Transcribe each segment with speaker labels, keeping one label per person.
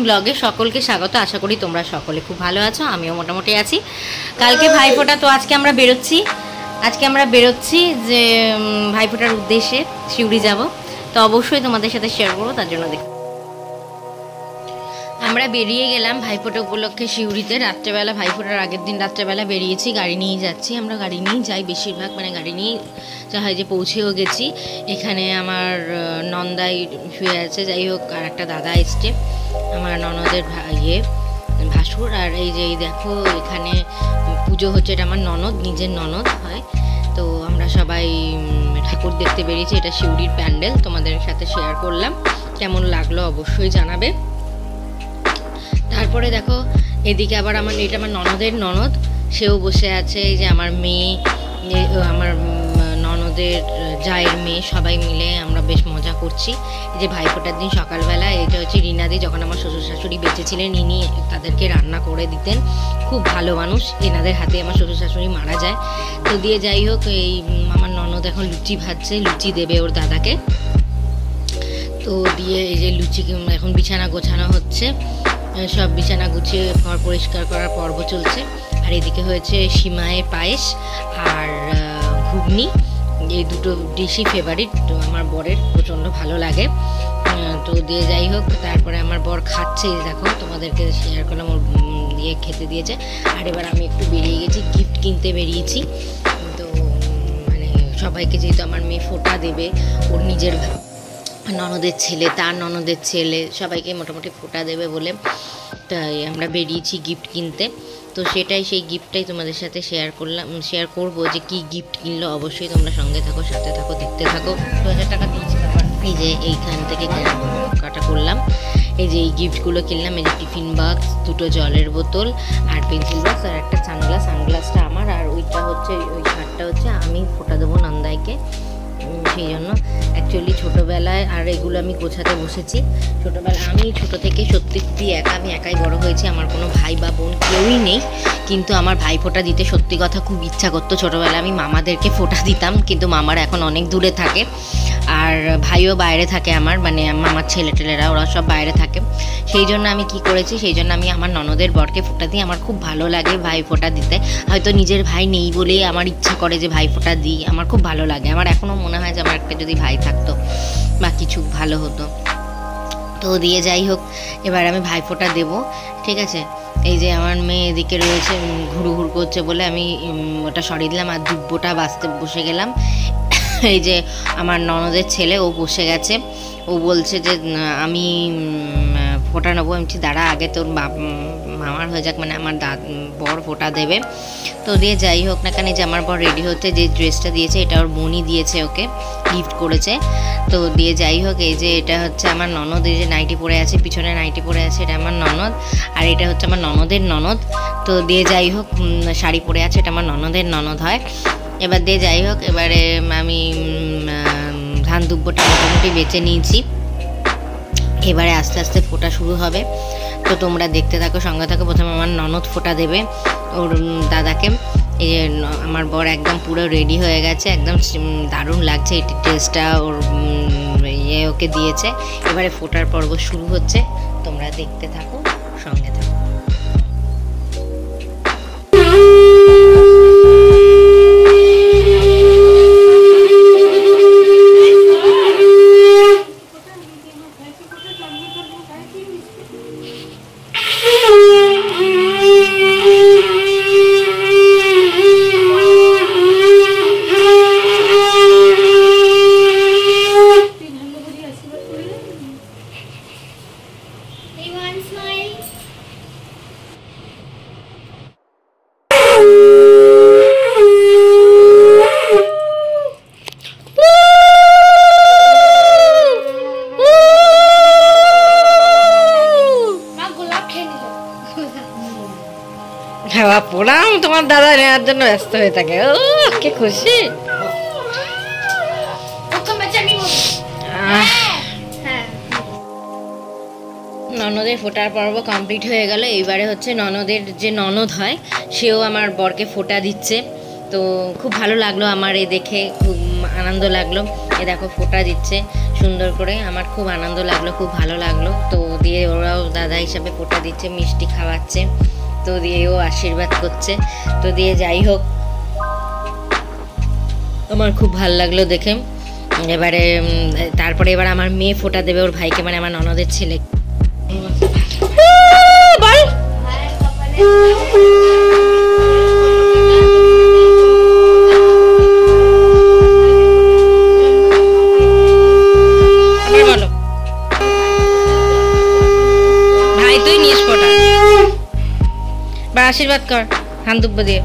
Speaker 1: ব্লগে সকলকে স্বাগত। আশা করি তোমরা সকলে খুব ভালো আছো, আমিও মোটামুটি আছি। কালকে ভাইফোঁটা, তো আজকে আমরা বেরোচ্ছি যে ভাইফোঁটার উদ্দেশ্যে শিউড়ি যাব। তো অবশ্যই তোমাদের সাথে শেয়ার করবো, তার জন্য দেখ আমরা বেরিয়ে গেলাম ভাইফোঁটা উপলক্ষে শিউড়িতে। রাত্রেবেলা, ভাইফোঁটার আগের দিন রাত্রেবেলা বেরিয়েছি, গাড়ি নিয়েই যাচ্ছি। আমরা গাড়ি নিয়েই যাই বেশিরভাগ, মানে গাড়ি নিয়েই যা হয় যে পৌঁছেও গেছি। এখানে আমার নন্দাই শুয়ে আছে, যাই হোক, আর একটা দাদা এসছে, আমার ননদের ভাসুর। আর এই যে দেখো এখানে পুজো হচ্ছে, এটা আমার ননদ, নিজের ননদ হয়। তো আমরা সবাই ঠাকুর দেখতে বেরিয়েছি, এটা শিউড়ির প্যান্ডেল, তোমাদের সাথে শেয়ার করলাম। কেমন লাগলো অবশ্যই জানাবে। তারপরে দেখো এদিকে আবার এটা আমার ননদের ননদ, সেও বসে আছে। এই যে আমার মেয়ে, আমার ননদের জায়ের মেয়ে, সবাই মিলে আমরা বেশ মজা করছি। এই যে ভাইফোঁটার দিন সকালবেলা, এটা হচ্ছে রিনাদি, যখন আমার শ্বশুর শাশুড়ি বেঁচে ছিলেন ইনি তাদেরকে রান্না করে দিতেন, খুব ভালো মানুষ। এনাদের হাতে আমার শ্বশুর শাশুড়ি মারা যায়। তো দিয়ে যাই হোক, এই আমার ননদ এখন লুচি ভাজছে, লুচি দেবে ওর দাদাকে। তো দিয়ে এই যে লুচি, এখন বিছানা গোছানো হচ্ছে, সব বিছানা গুছিয়ে ঘর পরিষ্কার করার পর্ব চলছে। আর এদিকে হয়েছে সিমাইয়ের পায়েস আর ঘুগনি, এই দুটো ডিশই ফেভারিট আমার বরের, প্রচণ্ড ভালো লাগে। তো দিয়ে যাই হোক, তারপরে আমার বর খাচ্ছে, দেখো তোমাদেরকে শেয়ার করলাম, ওর দিয়ে খেতে দিয়েছে। আর এবার আমি একটু বেরিয়ে গেছি, গিফট কিনতে বেরিয়েছি। তো মানে সবাইকে, যেহেতু আমার মেয়ে ফোঁটা দেবে, ওর নিজের ননদের ছেলে, তার ননদের ছেলে, সবাইকে মোটামুটি ফোঁটা দেবে বলে, তাই আমরা বেরিয়েছি গিফট কিনতে। তো সেই গিফটটাই তোমাদের সাথে শেয়ার করবো যে কি গিফট কিনলো। অবশ্যই তোমরা সঙ্গে থাকো, সাথে থাকো, দেখতে থাকো। 2000 টাকা দিয়েছি। এই যে এইখান থেকে কেনাকাটা করলাম, এই যে এই গিফটগুলো কিনলাম। এই যে টিফিন বক্স, দুটো জলের বোতল আর পেন্সিল বক্স, আর একটা সানগ্লাসটা আমার, আর ওইটা হচ্ছে, ওই শার্টটা হচ্ছে আমি ফোঁটা দেবো নন্দাইকে। সেই জন্য অ্যাকচুয়ালি ছোটোবেলায়, আর এগুলো আমি গোছাতে বসেছি ছোটোবেলায়। আমি ছোটো থেকে সত্যি খুবই আমি একাই বড় হয়েছি, আমার কোনো ভাই বা বোন কেউই নেই। কিন্তু আমার ভাই ফোঁটা দিতে সত্যি কথা খুব ইচ্ছা করতো। ছোটোবেলায় আমি মামাদেরকে ফোঁটা দিতাম, কিন্তু মামারা এখন অনেক দূরে থাকে, আর ভাইও বাইরে থাকে আমার, মানে মামার ছেলেটেলেরা ওরা সব বাইরে থাকে। সেই জন্য আমি কি করেছি, সেই জন্য আমি আমার ননদের বরকে ফোঁটা দিই। আমার খুব ভালো লাগে ভাই ফোঁটা দিতে। হয়তো নিজের ভাই নেই বলেই আমার ইচ্ছা করে যে ভাই ফোঁটা দিই, আমার খুব ভালো লাগে। আমার এখনও মনে হয় যে আমার একটা যদি ভাই থাকতো বা কিছু ভালো হতো। তো দিয়ে যাই হোক, এবার আমি ভাই ফোঁটা দেবো, ঠিক আছে। এই যে আমার মেয়ে এদিকে রয়েছে, ঘুরু করছে বলে আমি ওটা সরিয়ে দিলাম, আর দুব্বোটা বাঁচতে বসে গেলাম। এই যে আমার ননদের ছেলে, ও বসে গেছে, ও বলছে যে আমি ফোঁটা নেবো। আমি দাঁড়া, আগে তোর মামার হয়ে যাক, মানে আমার বর ফোঁটা দেবে। তো দিয়ে যাই হোক না কেন, যে আমার বর রেডি হতে, যে ড্রেসটা দিয়েছে এটা ওর বোনই দিয়েছে, ওকে গিফট করেছে। তো দিয়ে যাই হোক, এই যে এটা হচ্ছে আমার ননদ, এই যে নাইটি পরে আছে, পিছনে নাইটি পরে আছে, এটা আমার ননদ। আর এটা হচ্ছে আমার ননদের ননদ। তো দিয়ে যাই হোক, শাড়ি পরে আছে, এটা আমার ননদের ননদ হয়। এবার দিয়ে যাই হোক, এবারে আমি ধান দুব্বোটা মোটামুটি বেছে নিয়েছি। এবারে আস্তে আস্তে ফোঁটা শুরু হবে, তো তোমরা দেখতে থাকো, সঙ্গে থাকো। প্রথমে আমার ননদ ফোঁটা দেবে ওর দাদাকে। এই যে আমার বর একদম পুরো রেডি হয়ে গেছে, একদম দারুণ লাগছে এই ড্রেসটা, ওর ওকে দিয়েছে। এবারে ফোঁটার পর্ব শুরু হচ্ছে, তোমরা দেখতে থাকো, সঙ্গে থাকো। প্রণাম, তোমার দাদা নেওয়ার জন্য ব্যস্ত হয়ে থাকে। ও কি খুশি। ননদের ফোঁটার পর্ব কমপ্লিট হয়ে গেল। এইবারে হচ্ছে ননদের যে ননদ হয়, সেও আমার বরকে ফোঁটা দিচ্ছে। তো খুব ভালো লাগলো আমার এ দেখে, খুব আনন্দ লাগলো। এ দেখো ফোঁটা দিচ্ছে সুন্দর করে, আমার খুব আনন্দ লাগলো, খুব ভালো লাগলো। তো দিয়ে ওরাও দাদা হিসাবে ফোঁটা দিচ্ছে, মিষ্টি খাওয়াচ্ছে, তো দিয়ে ও আশীর্বাদ করছে। তো দিয়ে যাই হোক, আমার খুব ভালো লাগলো দেখে। এবারে তারপরে এবার আমার মেয়ে ফোঁটা দেবে ওর ভাইকে, মানে আমার ননদের ছেলে। ভাই তুই নিস ফোঁটা বা আশীর্বাদ কর হাত দুব্বো দিয়ে।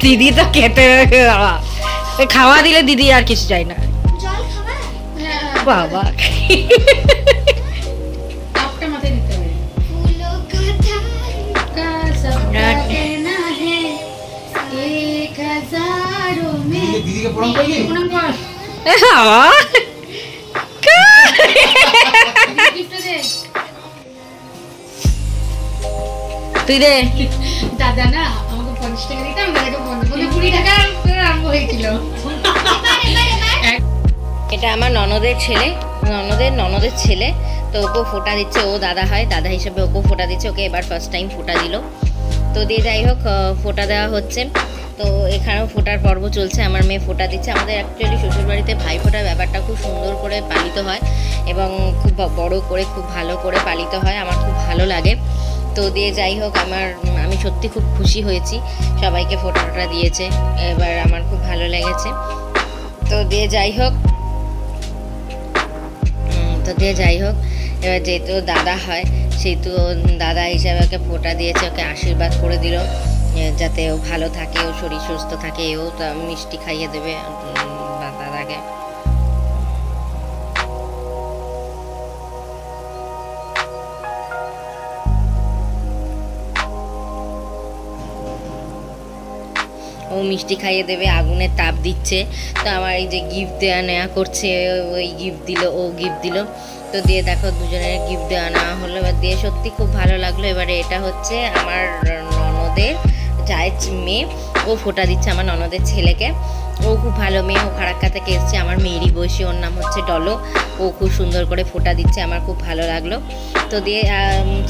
Speaker 1: দিদি তো খেতে খাওয়া দিলে দিদি আর কিছু চাই না বাবা। তুই দে
Speaker 2: দাদা না আমাকে 50 টাকা দিতাম, দাদাকে 20 টাকা আরম্ভ হয়েছিল।
Speaker 1: এটা আমার ননদের ছেলে, ননদের ছেলে, তো ওকে ফোঁটা দিচ্ছে, ও দাদা হয়, দাদা হিসেবে ওকেও ফোঁটা দিচ্ছে, ওকে এবার ফার্স্ট টাইম ফোঁটা দিল। তো দিয়ে যাই হোক ফোঁটা দেওয়া হচ্ছে, তো এখানেও ফোঁটার পর্ব চলছে, আমার মেয়ে ফোঁটা দিচ্ছে। আমাদের অ্যাকচুয়ালি শ্বশুরবাড়িতে ভাই ফোঁটার ব্যাপারটা খুব সুন্দর করে পালিত হয় এবং খুব বড় করে খুব ভালো করে পালিত হয়, আমার খুব ভালো লাগে। তো দিয়ে যাই হোক আমি সত্যি খুব খুশি হয়েছি, সবাইকে ফোঁটা দিয়েছে, এবার আমার খুব ভালো লেগেছে। তো দিয়ে যাই হোক এবার যেহেতু দাদা হয় সেহেতু দাদা হিসাবে ওকে ফোঁটা দিয়েছে, ওকে আশীর্বাদ করে দিল যাতে ও ভালো থাকে, ও শরীর সুস্থ থাকে, ও মিষ্টি খাইয়ে দেবে দাদাকে। ও মিষ্টি খাইয়ে দেবে, আগুনের তাপ দিচ্ছে। তো আমার এই যে গিফট দেওয়া নেওয়া করছে, ওই গিফট দিল, ও গিফট দিল। তো দিয়ে দেখো দুজনের গিফট দেওয়া নেওয়া হলো, এবার দিয়ে সত্যি খুব ভালো লাগলো। এবারে এটা হচ্ছে আমার ননদের জায়ের মেয়ে, ও ফোঁটা দিচ্ছে আমার ননদের ছেলেকে। ও খুব ভালো মেয়ে, ও ফারাক্কা থেকে এসছে, আমার মেয়েরই বয়সী, ওর নাম হচ্ছে ডলো। ও খুব সুন্দর করে ফোঁটা দিচ্ছে, আমার খুব ভালো লাগলো। তো দিয়ে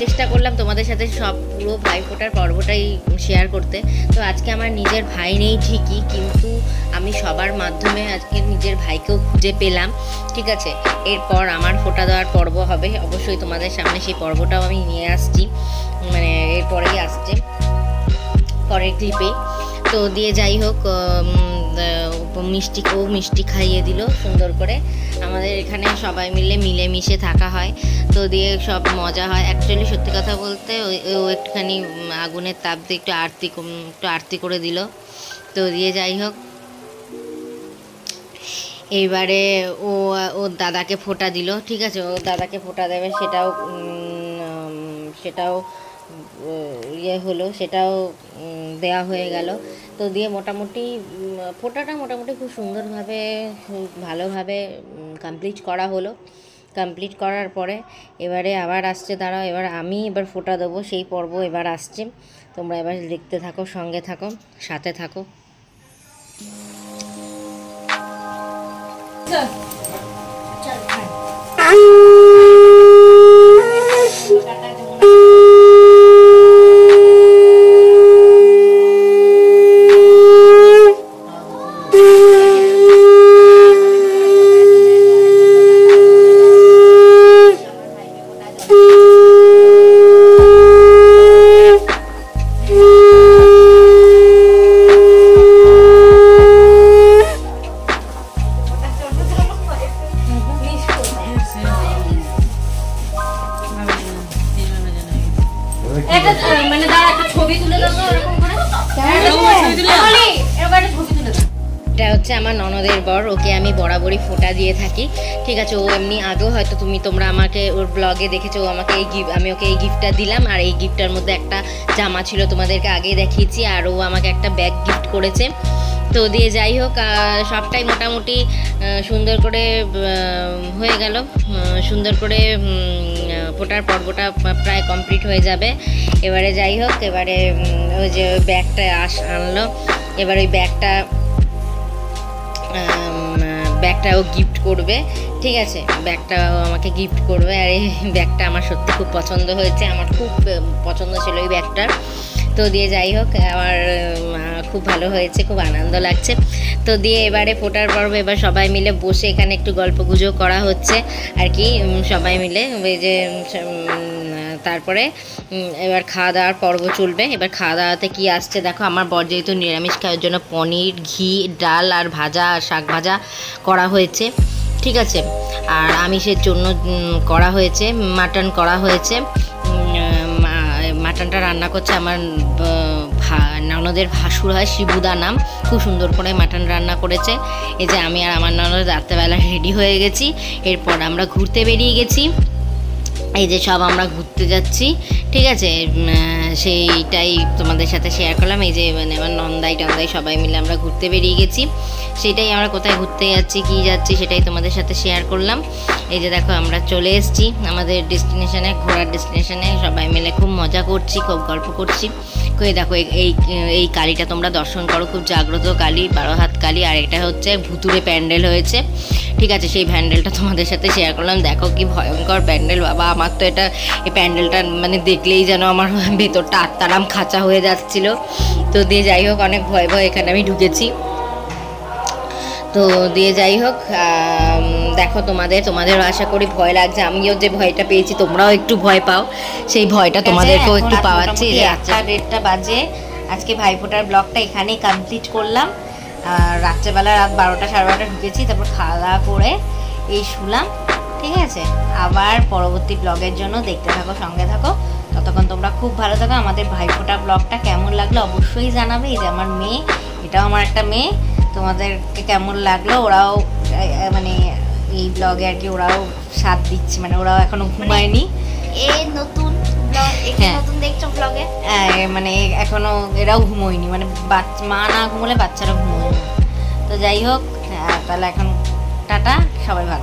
Speaker 1: চেষ্টা করলাম তোমাদের সাথে সব পুরো ভাই ফোঁটার পর্বটাই শেয়ার করতে। তো আজকে আমার নিজের ভাই নেই ঠিকই, কিন্তু আমি সবার মাধ্যমে আজকে নিজের ভাইকেও খুঁজে পেলাম, ঠিক আছে। এরপর আমার ফোঁটা দেওয়ার পর্ব হবে, অবশ্যই তোমাদের সামনে সেই পর্বটাও আমি নিয়ে আসছি, মানে এরপরেই আসছে পরের ক্লিপে। তো দিয়ে যাই হোক মিষ্টি খাইয়ে দিল সুন্দর করে। আমাদের এখানে সবাই মিলেমিশে থাকা হয়, তো দিয়ে সব মজা হয়। অ্যাকচুয়ালি সত্যি কথা বলতে ও একটুখানি আগুনের তাপ দিয়ে একটু আরতি করে দিল। তো দিয়ে যাই হোক এইবারে ও দাদাকে ফোঁটা দিল, ঠিক আছে, ও দাদাকে ফোঁটা দেবে, সেটাও ইয়ে হলো, সেটাও দেওয়া হয়ে গেল। তো দিয়ে মোটামুটি ফোঁটাটা মোটামুটি খুব সুন্দরভাবে ভালোভাবে কমপ্লিট করা হলো। কমপ্লিট করার পরে এবারে আবার আসছে, দাঁড়াও, এবার ফোঁটা দেবো, সেই পর্ব এবার আসছে। তোমরা এবার দেখতে থাকো, সঙ্গে থাকো, সাথে থাকো। এটা হচ্ছে আমার ননদের বর, ওকে আমি বরাবরই ফোঁটা দিয়ে থাকি, ঠিক আছে। ও এমনি আগেও হয়তো তোমরা আমাকে ওর ব্লগে দেখেছো, আমি ওকে এই গিফটটা দিলাম, আর এই গিফটটার মধ্যে একটা জামা ছিল, তোমাদেরকে আগেই দেখিয়েছি, আর ও আমাকে একটা ব্যাগ গিফট করেছে। তো দিয়ে যাই হোক সবটাই মোটামুটি সুন্দর করে হয়ে গেল, সুন্দর করে ফোটার পর্বটা প্রায় কমপ্লিট হয়ে যাবে। এবারে যাই হোক, এবারে ওই যে ব্যাগটা আনলো, এবার ওই ব্যাগটাও গিফট করবে, ঠিক আছে, ব্যাগটাও আমাকে গিফট করবে। আর এই ব্যাগটা আমার সত্যি খুব পছন্দ হয়েছে, আমার খুব পছন্দ ছিল এই ব্যাগটার। তো দিয়ে যাই হোক, আমার খুব ভালো হয়েছে, খুব আনন্দ লাগছে। তো দিয়ে এবারে ফোটার পর্ব, এবার সবাই মিলে বসে এখানে একটু গল্প গুজব করা হচ্ছে আর কি, সবাই মিলে ওই যে তারপরে এবার খাওয়া দাওয়ার পর্ব চলবে। এবার খাওয়া দাওয়াতে কী আসছে দেখো, আমার বর যেহেতু নিরামিষ খাওয়ার জন্য পনির, ঘি, ডাল আর ভাজা, শাক ভাজা করা হয়েছে, ঠিক আছে। আর আমিষের জন্য করা হয়েছে মাটন করা হয়েছে। মাটনটা রান্না করছে আমার ননদের ভাসুর হয়, শিবুদা নাম, খুব সুন্দর করে মাটন রান্না করেছে। এই যে আমি আর আমার ননদ রাত্রেবেলা রেডি হয়ে গেছি, এরপর আমরা ঘুরতে বেরিয়ে গেছি। এই যে সব আমরা ঘুরতে যাচ্ছি, ঠিক আছে, সেইটাই তোমাদের সাথে শেয়ার করলাম। এই যে মানে আমার নন্দাই টন্দাই সবাই মিলে আমরা ঘুরতে বেরিয়ে গেছি, সেটাই আমরা কোথায় ঘুরতে যাচ্ছি কী যাচ্ছি সেটাই তোমাদের সাথে শেয়ার করলাম। এই যে দেখো আমরা চলে এসেছি আমাদের ডেস্টিনেশনে, ঘোরার ডেস্টিনেশনে, সবাই মিলে খুব মজা করছি, খুব গল্প করছি। কই দেখো এই কালীটা তোমরা দর্শন করো, খুব জাগ্রত কালী, 12 হাত কালী। আর এটা হচ্ছে ভুতুরে প্যান্ডেল হয়েছে, ঠিক আছে, সেই প্যান্ডেলটা তোমাদের সাথে শেয়ার করলাম। দেখো কি ভয়ঙ্কর প্যান্ডেল বাবা, আমার তো এই প্যান্ডেলটা মানে দেখলেই যেন আমার ভেতরটা আত্মারাম খাঁচা হয়ে যাচ্ছিল। তো দিয়ে যাই হোক, অনেক ভয় ভয় এখানে আমি ঢুকেছি। তো দিয়ে যাই হোক, দেখো তোমাদেরও আশা করি ভয় লাগছে, আমিও যে ভয়টা পেয়েছি তোমরাও একটু ভয় পাও, সেই ভয়টা তোমাদেরকেও একটু পাওয়াচ্ছি। 1:30 বাজে, আজকে ভাইফোঁটার ব্লগটা এখানেই কমপ্লিট করলাম। রাত্রেবেলা রাত 12টা 12:30 ঢুকেছি, তারপর খাওয়া দাওয়া করে এই শুলাম, ঠিক আছে। আবার পরবর্তী ব্লগের জন্য দেখতে থাকো, সঙ্গে থাকো, ততক্ষণ তোমরা খুব ভালো থাকো। আমাদের ভাইফোঁটা ব্লগটা কেমন লাগলো অবশ্যই জানাবে। এই যে আমার মেয়ে, এটাও আমার একটা মেয়ে, তোমাদেরকে কেমন লাগলো? ওরাও মানে এই ব্লগে আর কি ওরাও সাথ দিচ্ছে, মানে ওরাও এখনো ঘুমায়নি,
Speaker 2: নতুন নতুন দেখছো ব্লগে,
Speaker 1: মানে এখনো এরাও ঘুমোয়নি, মানে মা না ঘুমোলে বাচ্চারা ঘুমোয় না। তো যাই হোক, তাহলে এখন টাটা, সবাই ভালো।